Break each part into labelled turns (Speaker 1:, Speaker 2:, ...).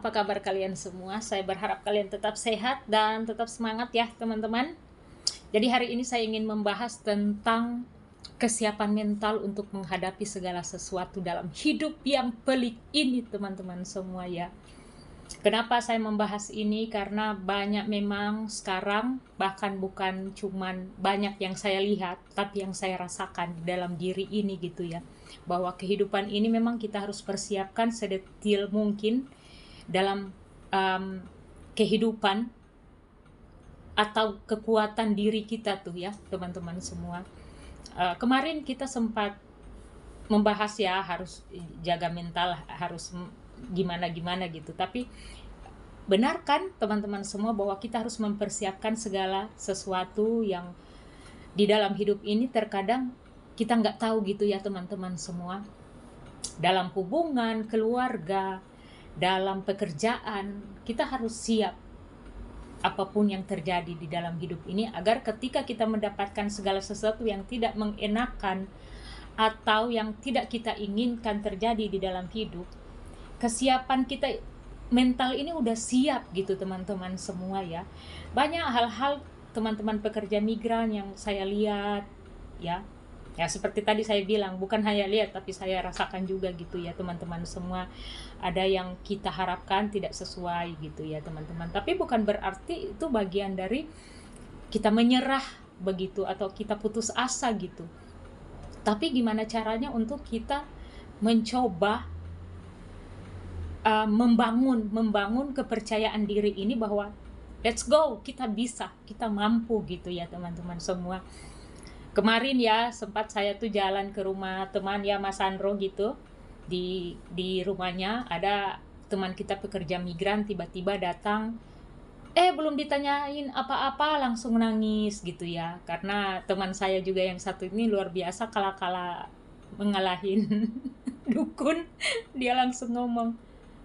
Speaker 1: apa kabar kalian semua? Saya berharap kalian tetap sehat dan tetap semangat ya teman-teman. Jadi hari ini saya ingin membahas tentang kesiapan mental untuk menghadapi segala sesuatu dalam hidup yang pelik ini teman-teman semua ya. Kenapa saya membahas ini? Karena banyak memang sekarang, bahkan bukan cuman banyak yang saya lihat, tapi yang saya rasakan di dalam diri ini gitu ya. Bahwa kehidupan ini memang kita harus persiapkan sedetil mungkin dalam kehidupan atau kekuatan diri kita tuh ya teman-teman semua. Kemarin kita sempat membahas ya harus jaga mental, harus gimana gitu, tapi benar kan teman-teman semua bahwa kita harus mempersiapkan segala sesuatu yang di dalam hidup ini terkadang kita nggak tahu gitu ya teman-teman semua. Dalam hubungan, keluarga, dalam pekerjaan, kita harus siap apapun yang terjadi di dalam hidup ini, agar ketika kita mendapatkan segala sesuatu yang tidak mengenakan atau yang tidak kita inginkan terjadi di dalam hidup, kesiapan kita mental ini udah siap gitu teman-teman semua ya. Banyak hal-hal teman-teman pekerja migran yang saya lihat ya seperti tadi saya bilang, bukan hanya lihat tapi saya rasakan juga gitu ya teman-teman semua. Ada yang kita harapkan tidak sesuai gitu ya teman-teman, tapi bukan berarti itu bagian dari kita menyerah begitu atau kita putus asa gitu. Tapi gimana caranya untuk kita mencoba membangun kepercayaan diri ini bahwa let's go, kita bisa, kita mampu gitu ya teman-teman semua. Kemarin ya sempat saya tuh jalan ke rumah teman ya, Mas Sandro gitu. Di rumahnya ada teman kita pekerja migran, tiba-tiba datang, belum ditanyain apa-apa langsung nangis gitu ya. Karena teman saya juga yang satu ini luar biasa kala-kala mengalahin dukun. Dia langsung ngomong,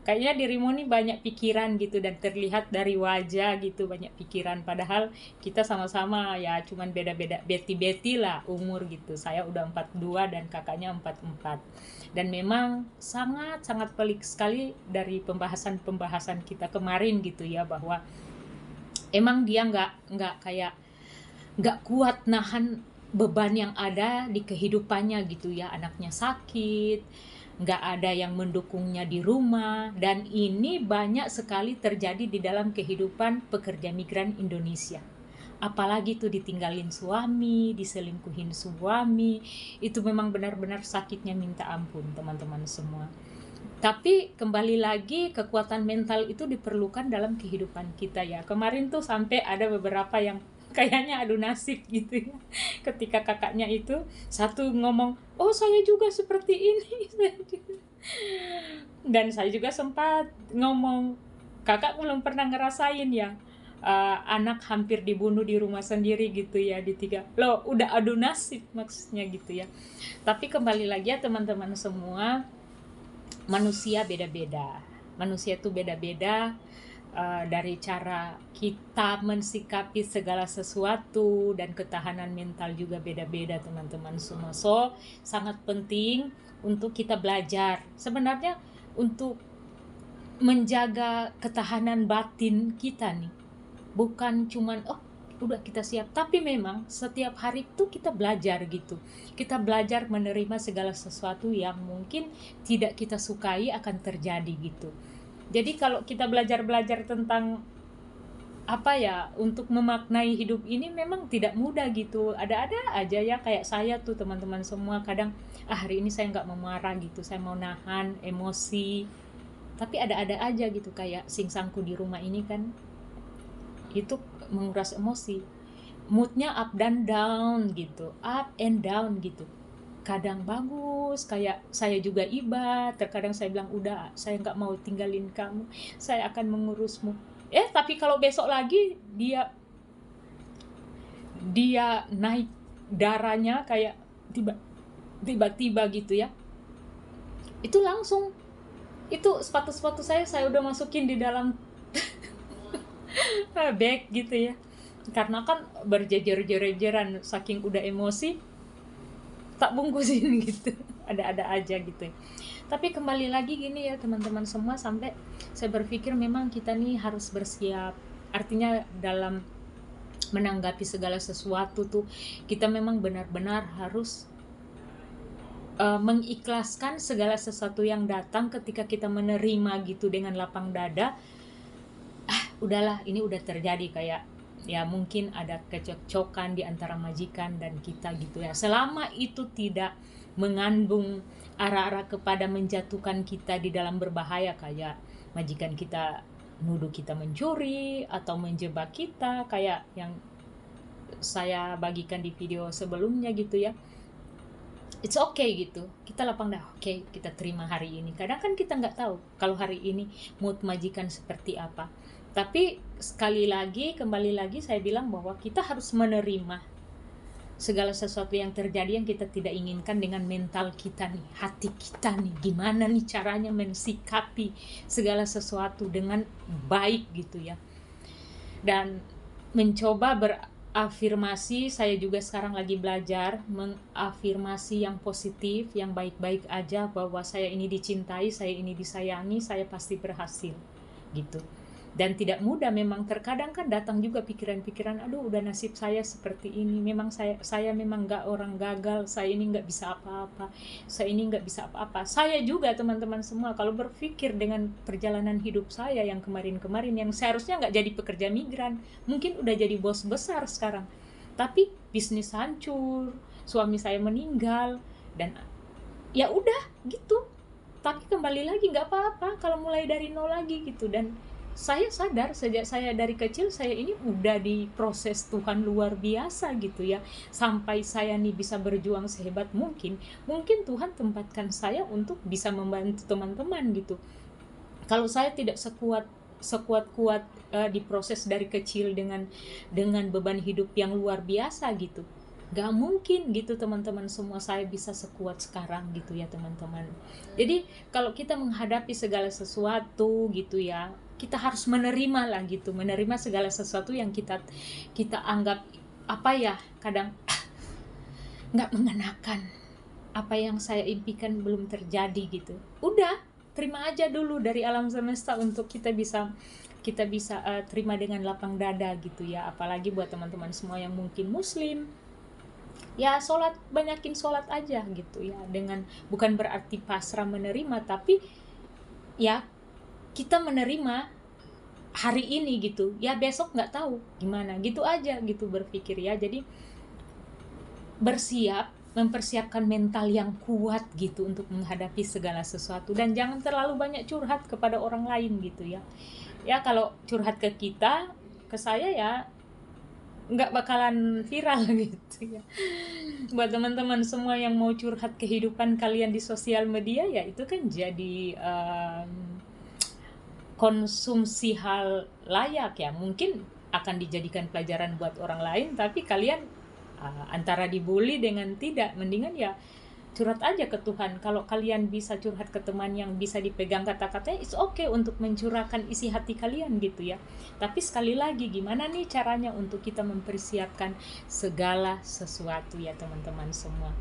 Speaker 1: kayaknya dirimu nih banyak pikiran gitu, dan terlihat dari wajah gitu banyak pikiran, padahal kita sama-sama ya cuman beda-beda beti-beti lah umur gitu. Saya udah 42 dan kakaknya 44. Dan memang sangat-sangat pelik sekali dari pembahasan kita kemarin gitu ya, bahwa emang dia nggak kuat nahan beban yang ada di kehidupannya gitu ya. Anaknya sakit, nggak ada yang mendukungnya di rumah, dan ini banyak sekali terjadi di dalam kehidupan pekerja migran Indonesia. Apalagi tuh ditinggalin suami, diselingkuhin suami, itu memang benar-benar sakitnya minta ampun teman-teman semua. Tapi kembali lagi, kekuatan mental itu diperlukan dalam kehidupan kita ya. Kemarin tuh sampai ada beberapa yang kayaknya adu nasib gitu ya. Ketika kakaknya itu satu ngomong, oh saya juga seperti ini. Dan saya juga sempat ngomong, kakak belum pernah ngerasain ya anak hampir dibunuh di rumah sendiri gitu ya, di tiga. Loh, udah adu nasib maksudnya gitu ya. Tapi kembali lagi ya teman-teman semua, manusia beda-beda. Manusia itu beda-beda. Dari cara kita mensikapi segala sesuatu, dan ketahanan mental juga beda-beda teman-teman semua. So sangat penting untuk kita belajar sebenarnya untuk menjaga ketahanan batin kita nih. Bukan cuman udah kita siap, tapi memang setiap hari itu kita belajar gitu. Kita belajar menerima segala sesuatu yang mungkin tidak kita sukai akan terjadi gitu. Jadi kalau kita belajar tentang apa ya, untuk memaknai hidup ini memang tidak mudah gitu. Ada-ada aja ya, kayak saya tuh teman-teman semua, kadang hari ini saya nggak mau marah gitu, saya mau nahan emosi. Tapi ada-ada aja gitu, kayak singsangku di rumah ini kan, itu menguras emosi. Moodnya up dan down gitu, up and down gitu. Kadang bagus, kayak saya juga iba, terkadang saya bilang udah, saya nggak mau tinggalin kamu, saya akan mengurusmu. Tapi kalau besok lagi dia naik darahnya kayak tiba-tiba gitu ya, itu langsung, itu sepatu saya udah masukin di dalam bag gitu ya, karena kan berjejer-jejeran saking udah emosi, tak bungkusin gitu. ada-ada aja gitu. Tapi kembali lagi gini ya teman-teman semua, sampai saya berpikir memang kita nih harus bersiap. Artinya dalam menanggapi segala sesuatu tuh kita memang benar-benar harus mengikhlaskan segala sesuatu yang datang. Ketika kita menerima gitu dengan lapang dada, udahlah, ini udah terjadi, kayak ya mungkin ada kecekcokan di antara majikan dan kita gitu ya, selama itu tidak mengandung arah-arah kepada menjatuhkan kita di dalam berbahaya, kayak majikan kita nuduh kita mencuri atau menjebak kita, kayak yang saya bagikan di video sebelumnya gitu ya. It's okay gitu, kita lapang dah, okay, kita terima hari ini. Kadang kan kita nggak tahu kalau hari ini mood majikan seperti apa. Tapi sekali lagi, kembali lagi saya bilang bahwa kita harus menerima segala sesuatu yang terjadi yang kita tidak inginkan dengan mental kita nih, hati kita nih, gimana nih caranya mensikapi segala sesuatu dengan baik gitu ya. Dan mencoba afirmasi. Saya juga sekarang lagi belajar mengafirmasi yang positif, yang baik-baik aja, bahwa saya ini dicintai, saya ini disayangi, saya pasti berhasil gitu. Dan tidak mudah memang, terkadang kan datang juga pikiran-pikiran, aduh udah nasib saya seperti ini, memang saya memang nggak orang gagal, saya ini nggak bisa apa-apa, saya ini nggak bisa apa-apa. Saya juga teman-teman semua kalau berpikir dengan perjalanan hidup saya yang kemarin-kemarin, yang seharusnya nggak jadi pekerja migran, mungkin udah jadi bos besar sekarang, tapi bisnis hancur, suami saya meninggal, dan ya udah gitu. Tapi kembali lagi nggak apa-apa kalau mulai dari nol lagi gitu. Dan saya sadar sejak saya dari kecil, saya ini udah diproses Tuhan luar biasa gitu ya, sampai saya nih bisa berjuang sehebat mungkin Tuhan tempatkan saya untuk bisa membantu teman-teman gitu. Kalau saya tidak sekuat diproses dari kecil dengan beban hidup yang luar biasa gitu, gak mungkin gitu teman-teman semua saya bisa sekuat sekarang gitu ya teman-teman. Jadi kalau kita menghadapi segala sesuatu gitu ya, kita harus menerima lah gitu, menerima segala sesuatu yang kita anggap apa ya, kadang nggak mengenakan, apa yang saya impikan belum terjadi gitu. Udah terima aja dulu dari alam semesta untuk kita bisa terima dengan lapang dada gitu ya. Apalagi buat teman-teman semua yang mungkin muslim, ya sholat, banyakin sholat aja gitu ya, dengan bukan berarti pasrah menerima, tapi ya kita menerima hari ini gitu ya, besok nggak tahu gimana gitu aja gitu berpikir ya. Jadi bersiap, mempersiapkan mental yang kuat gitu untuk menghadapi segala sesuatu, dan jangan terlalu banyak curhat kepada orang lain gitu ya. Ya kalau curhat ke kita, ke saya ya nggak bakalan viral gitu ya. Buat teman-teman semua yang mau curhat kehidupan kalian di sosial media, ya itu kan jadi konsumsi hal layak ya, mungkin akan dijadikan pelajaran buat orang lain, tapi kalian antara dibully dengan tidak, mendingan ya curhat aja ke Tuhan. Kalau kalian bisa curhat ke teman yang bisa dipegang kata-katanya, it's okay untuk mencurahkan isi hati kalian gitu ya. Tapi sekali lagi, gimana nih caranya untuk kita mempersiapkan segala sesuatu ya teman-teman semua.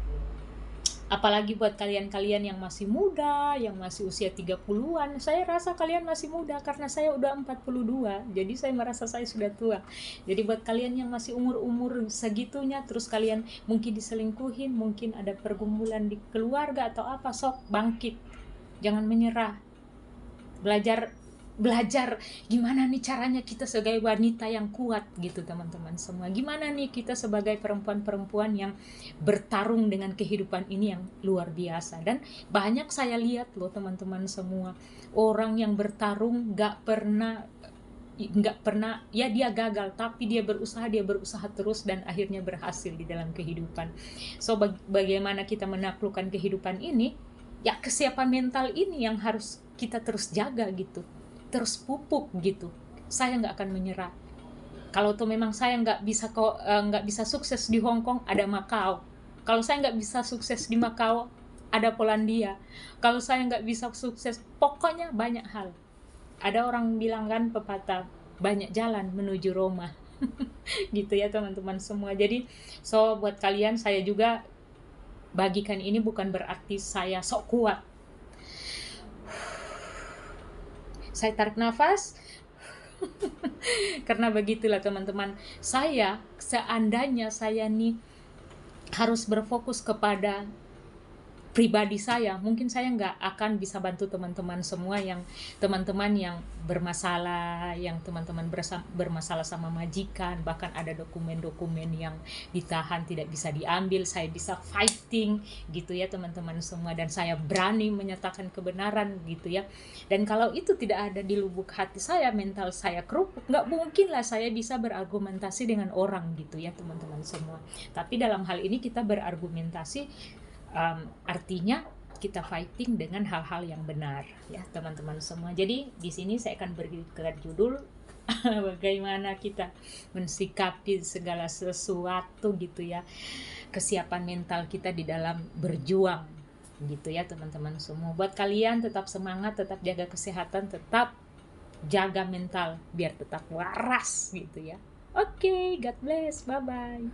Speaker 1: Apalagi buat kalian-kalian yang masih muda, yang masih usia 30-an, saya rasa kalian masih muda karena saya udah 42, jadi saya merasa saya sudah tua. Jadi buat kalian yang masih umur-umur segitunya, terus kalian mungkin diselingkuhin, mungkin ada pergumulan di keluarga atau apa, sok bangkit, jangan menyerah. Belajar gimana nih caranya kita sebagai wanita yang kuat gitu teman-teman semua. Gimana nih kita sebagai perempuan-perempuan yang bertarung dengan kehidupan ini yang luar biasa. Dan banyak saya lihat loh teman-teman semua, orang yang bertarung gak pernah ya dia gagal, tapi dia berusaha terus dan akhirnya berhasil di dalam kehidupan. So bagaimana kita menaklukkan kehidupan ini, ya kesiapan mental ini yang harus kita terus jaga gitu, terus pupuk gitu. Saya nggak akan menyerah. Kalau tuh memang saya nggak bisa sukses di Hong Kong, ada Macau. Kalau saya nggak bisa sukses di Macau, ada Polandia. Kalau saya nggak bisa sukses, pokoknya banyak hal. Ada orang bilang kan pepatah, banyak jalan menuju Roma. Gitu ya teman-teman semua. Jadi buat kalian, saya juga bagikan ini bukan berarti saya sok kuat. Saya tarik nafas. Karena begitulah teman-teman, saya seandainya saya nih harus berfokus kepada pribadi saya, mungkin saya nggak akan bisa bantu teman-teman semua, yang teman-teman yang bermasalah, yang teman-teman bermasalah sama majikan, bahkan ada dokumen-dokumen yang ditahan tidak bisa diambil, saya bisa fighting gitu ya teman-teman semua, dan saya berani menyatakan kebenaran gitu ya. Dan kalau itu tidak ada di lubuk hati saya, mental saya kerupuk, nggak mungkin lah saya bisa berargumentasi dengan orang gitu ya teman-teman semua. Tapi dalam hal ini kita berargumentasi, artinya kita fighting dengan hal-hal yang benar ya teman-teman semua. Jadi di sini saya akan berikan judul bagaimana kita mensikapi segala sesuatu gitu ya, kesiapan mental kita di dalam berjuang gitu ya teman-teman semua. Buat kalian tetap semangat, tetap jaga kesehatan, tetap jaga mental biar tetap waras gitu ya. Oke, God bless, bye bye.